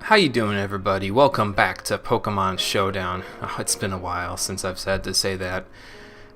How you doing, everybody? Welcome back to Pokemon Showdown. Oh, it's been a while since I've had to say that.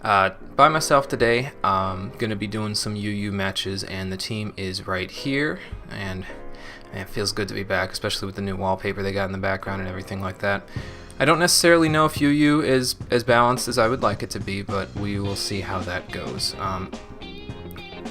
By myself today, I'm going to be doing some UU matches, and the team is right here, and man, it feels good to be back, especially with the new wallpaper they got in the background and everything like that. I don't necessarily know if UU is as balanced as I would like it to be, but we will see how that goes.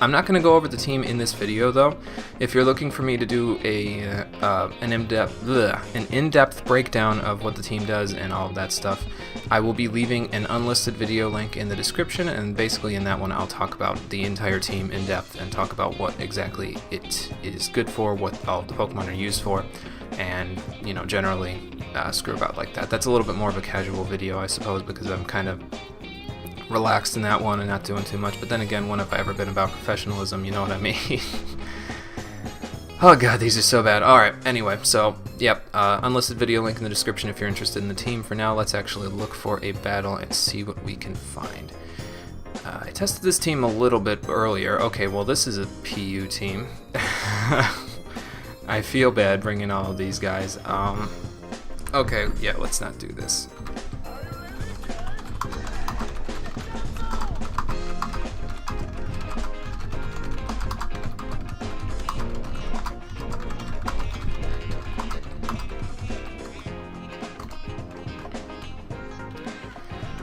I'm not going to go over the team in this video, though. If you're looking for me to do an in-depth breakdown of what the team does and all of that stuff, I will be leaving an unlisted video link in the description, and basically in that one I'll talk about the entire team in depth and talk about what exactly it is good for, what all the Pokemon are used for, and, you know, generally screw about like that. That's a little bit more of a casual video, I suppose, because I'm kind of relaxed in that one and not doing too much. But then again, when have I ever been about professionalism? You know what I mean? Oh god, these are so bad. Alright, anyway, so yep, unlisted video link in the description if you're interested in the team. For now, let's actually look for a battle and see what we can find. I tested this team a little bit earlier. Okay, well, this is a PU team. I feel bad bringing all of these guys. Okay, yeah, let's not do this.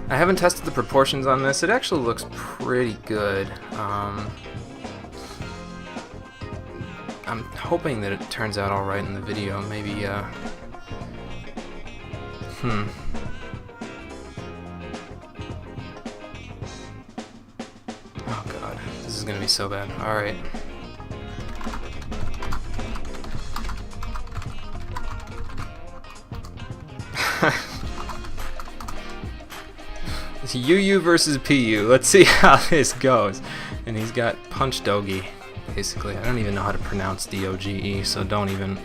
I haven't tested the proportions on this. It actually looks pretty good. I'm hoping that it turns out alright in the video. Maybe, Oh god, this is gonna be so bad. Alright. It's UU versus PU. Let's see how this goes. And he's got Punch Doge, basically. I don't even know how to pronounce D-O-G-E, so don't even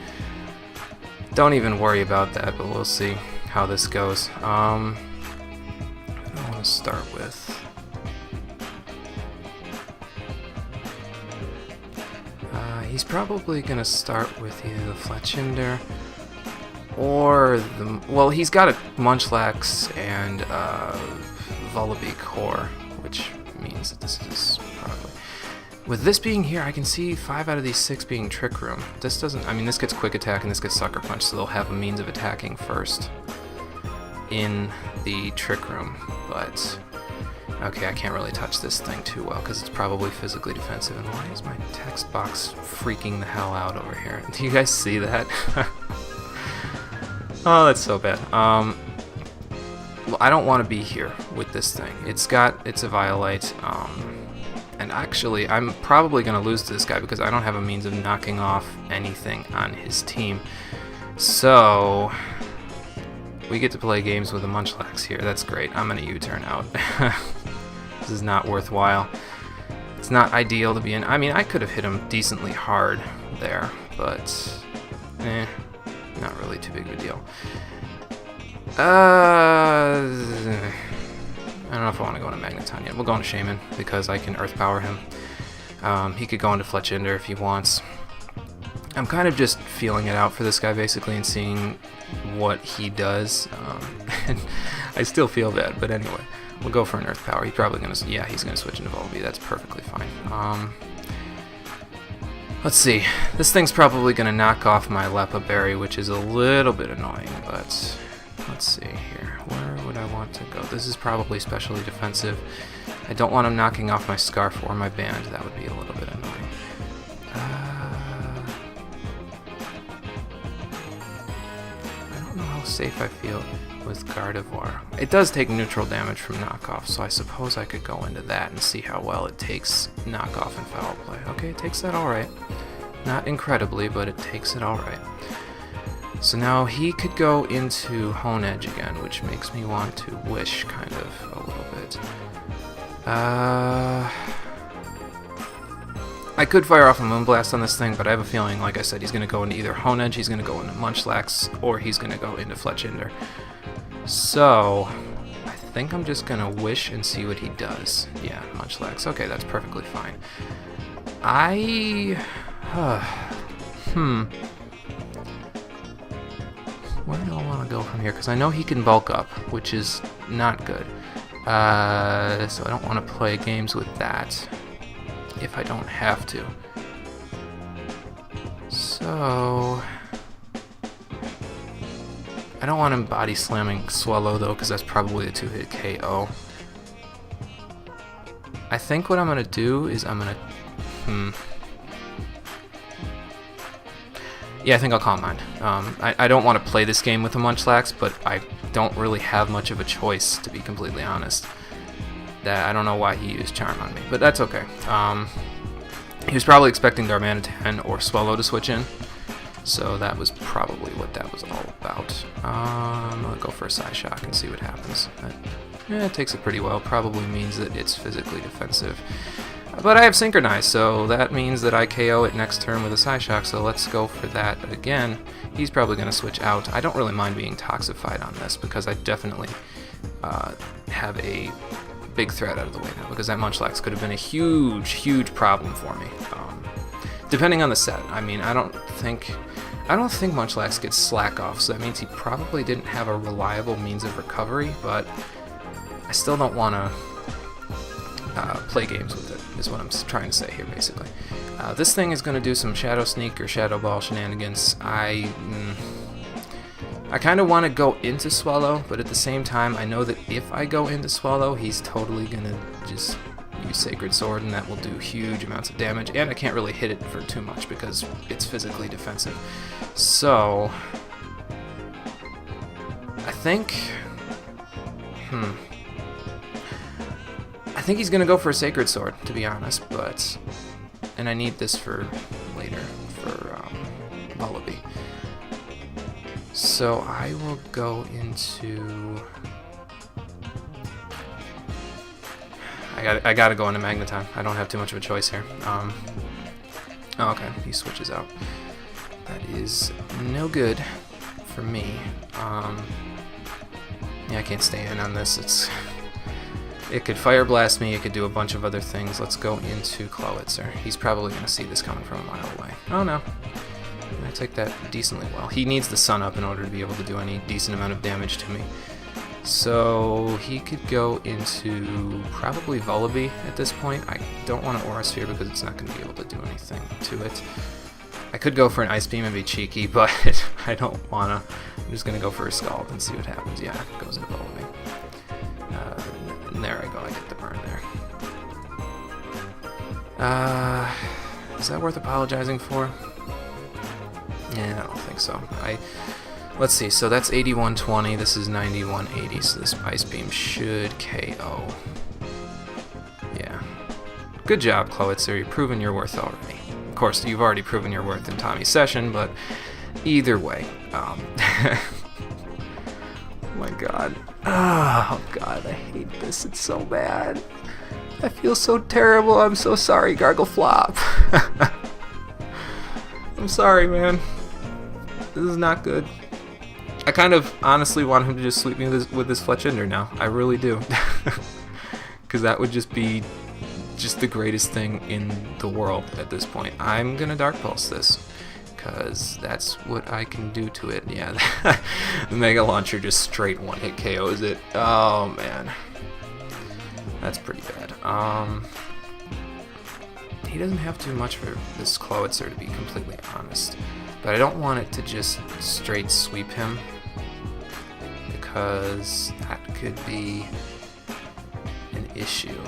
worry about that, but we'll see how this goes. I want to start with... he's probably going to start with either the Fletchinder or the... Well, he's got a Munchlax and Volbeat Core, which means that this is probably... With this being here, I can see 5 out of these 6 being Trick Room. This doesn't... I mean, this gets Quick Attack and this gets Sucker Punch, so they'll have a means of attacking first in the Trick Room, but... Okay, I can't really touch this thing too well because it's probably physically defensive. And why is my text box freaking the hell out over here? Do you guys see that? Oh, that's so bad. Well, I don't want to be here with this thing. It's a Violite, and actually, I'm probably going to lose to this guy because I don't have a means of knocking off anything on his team. So, we get to play games with a Munchlax here. That's great. I'm going to U-turn out. This is not worthwhile. It's not ideal to be in. I mean, I could have hit him decently hard there, but not really too big of a deal. I don't know if I want to go into Magneton yet. We'll go into Shaman because I can Earth Power him. He could go into Fletchinder if he wants. I'm kind of just feeling it out for this guy basically and seeing what he does. And I still feel bad, but anyway, we'll go for an Earth Power. He's probably gonna, yeah, he's gonna switch into Volbeat. That's perfectly fine. Let's see. This thing's probably gonna knock off my Lepa Berry, which is a little bit annoying, but let's see here. Where would I want to go? This is probably specially defensive. I don't want him knocking off my Scarf or my Band. That would be a little bit annoying. I don't know how safe I feel with Gardevoir. It does take neutral damage from knockoff, so I suppose I could go into that and see how well it takes knockoff and foul play. Okay, it takes that alright. Not incredibly, but it takes it alright. So now he could go into Hone Edge again, which makes me want to wish kind of a little bit. I could fire off a Moonblast on this thing, but I have a feeling, like I said, he's going to go into either Hone Edge, he's going to go into Munchlax, or he's going to go into Fletchinder. So, I think I'm just going to wish and see what he does. Yeah, Munchlax. Okay, that's perfectly fine. where do I want to go from here? Because I know he can bulk up, which is not good. So I don't want to play games with that if I don't have to. So I don't want him body slamming Swallow though, because that's probably a 2-hit KO. I think what I'm gonna do is I'm gonna yeah, I think I'll Calm Mind. I don't want to play this game with a Munchlax, but I don't really have much of a choice, to be completely honest. I don't know why he used Charm on me, but that's okay. He was probably expecting Magneton or Swallow to switch in, so that was probably what that was all about. I'm gonna go for a Psy Shock and see what happens. It takes it pretty well. Probably means that it's physically defensive. But I have Synchronized, so that means that I KO it next turn with a Psy Shock, so let's go for that again. He's probably going to switch out. I don't really mind being Toxified on this, because I definitely have a big threat out of the way now, because that Munchlax could have been a huge, huge problem for me. Depending on the set. I mean, I don't think Munchlax gets Slack Off, so that means he probably didn't have a reliable means of recovery, but I still don't want to play games with it, is what I'm trying to say here, basically. This thing is going to do some Shadow Sneak or Shadow Ball shenanigans. I kind of want to go into Swallow, but at the same time, I know that if I go into Swallow, he's totally going to just use Sacred Sword, and that will do huge amounts of damage, and I can't really hit it for too much because it's physically defensive. So I think I think he's gonna go for a Sacred Sword, to be honest, and I need this for later, for Lullaby. So I will go into... I gotta go into Magneton. I don't have too much of a choice here. Oh, okay, he switches out. That is no good for me. Yeah, I can't stay in on this. It could Fire Blast me, it could do a bunch of other things. Let's go into Clawitzer. He's probably going to see this coming from a mile away. Oh no. I take that decently well. He needs the Sun Up in order to be able to do any decent amount of damage to me. So he could go into probably Vullaby at this point. I don't want to Aura Sphere because it's not going to be able to do anything to it. I could go for an Ice Beam and be cheeky, but I don't want to. I'm just going to go for a Scald and see what happens. Yeah, it goes into Vullaby. And there I go, I get the burn there. Is that worth apologizing for? Yeah, I don't think so. Let's see, so that's 8120, this is 9180, so this Ice Beam should KO. Yeah. Good job, Clawitzer, you've proven your worth already. Of course, you've already proven your worth in Tommy's session, but either way. Oh my god. Oh god, I hate this, it's so bad. I feel so terrible, I'm so sorry, Gargle Flop. I'm sorry, man. This is not good. I kind of honestly want him to just sweep me with this Fletchinder now. I really do. Because that would just be the greatest thing in the world at this point. I'm going to Dark Pulse this. Because that's what I can do to it. Yeah, the Mega Launcher just straight one-hit KOs it. Oh, man. That's pretty bad. He doesn't have too much for this Clawitzer, to be completely honest. But I don't want it to just straight sweep him, because that could be an issue.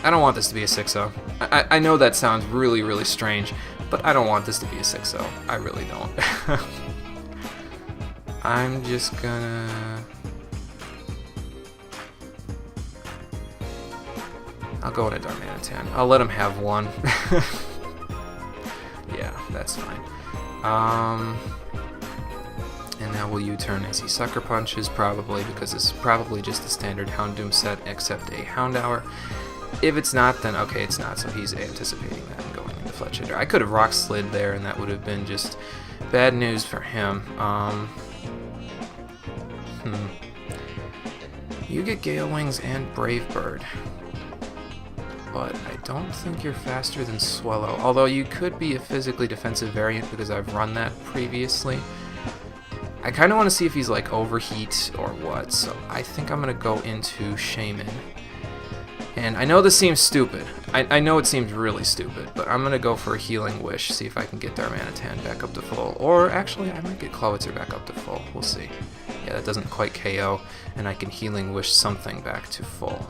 I don't want this to be a 6-0. I know that sounds really, really strange, but I don't want this to be a 6-0. I really don't. I'm just gonna... I'll go into Magneton. I'll let him have one. Yeah, that's fine. And now will U-turn as he Sucker Punches, probably, because it's probably just a standard Houndoom set except a Houndour. If it's not, then okay, it's not, so he's anticipating that and going into Fletchinder. I could have Rock Slid there, and that would have been just bad news for him. You get Gale Wings and Brave Bird. but I don't think you're faster than Swallow. Although you could be a physically defensive variant because I've run that previously. I kind of want to see if he's like overheat or what, so I think I'm going to go into Shaman. And I know this seems stupid. I know it seems really stupid, but I'm going to go for a Healing Wish, see if I can get Magneton back up to full. Or actually, I might get Clowitzer back up to full. We'll see. Yeah, that doesn't quite KO, and I can Healing Wish something back to full.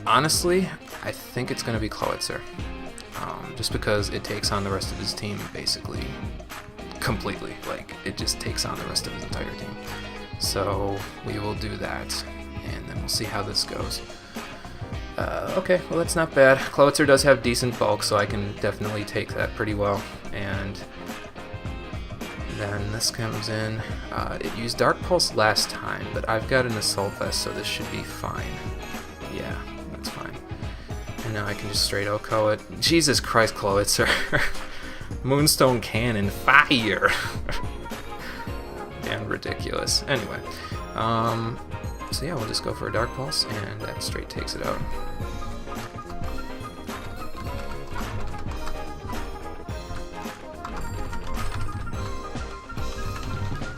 Honestly, I think it's going to be Clowitzer. Just because it takes on the rest of his team basically completely. Like, it just takes on the rest of his entire team. So we will do that, and then we'll see how this goes. Okay, well that's not bad. Clowitzer does have decent bulk, so I can definitely take that pretty well. And then this comes in. It used Dark Pulse last time, but I've got an Assault Vest, so this should be fine. Yeah, that's fine. And now I can just straight OHKO it. Jesus Christ, Clowitzer. Moonstone Cannon, fire! And ridiculous. Anyway, so yeah, we'll just go for a Dark Pulse, and that straight takes it out.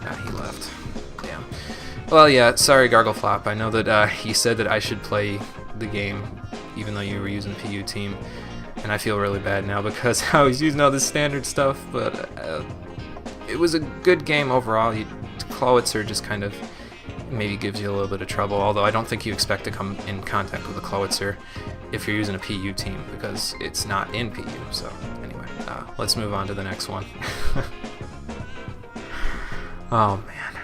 Ah, he left. Damn. Well, yeah, sorry, Gargleflop. I know that he said that I should play the game even though you were using PU team, and I feel really bad now because I was using all this standard stuff, but it was a good game overall. Clowitzer just kind of maybe gives you a little bit of trouble, although I don't think you expect to come in contact with a Clowitzer if you're using a PU team because it's not in PU. So anyway, let's move on to the next one. Oh man.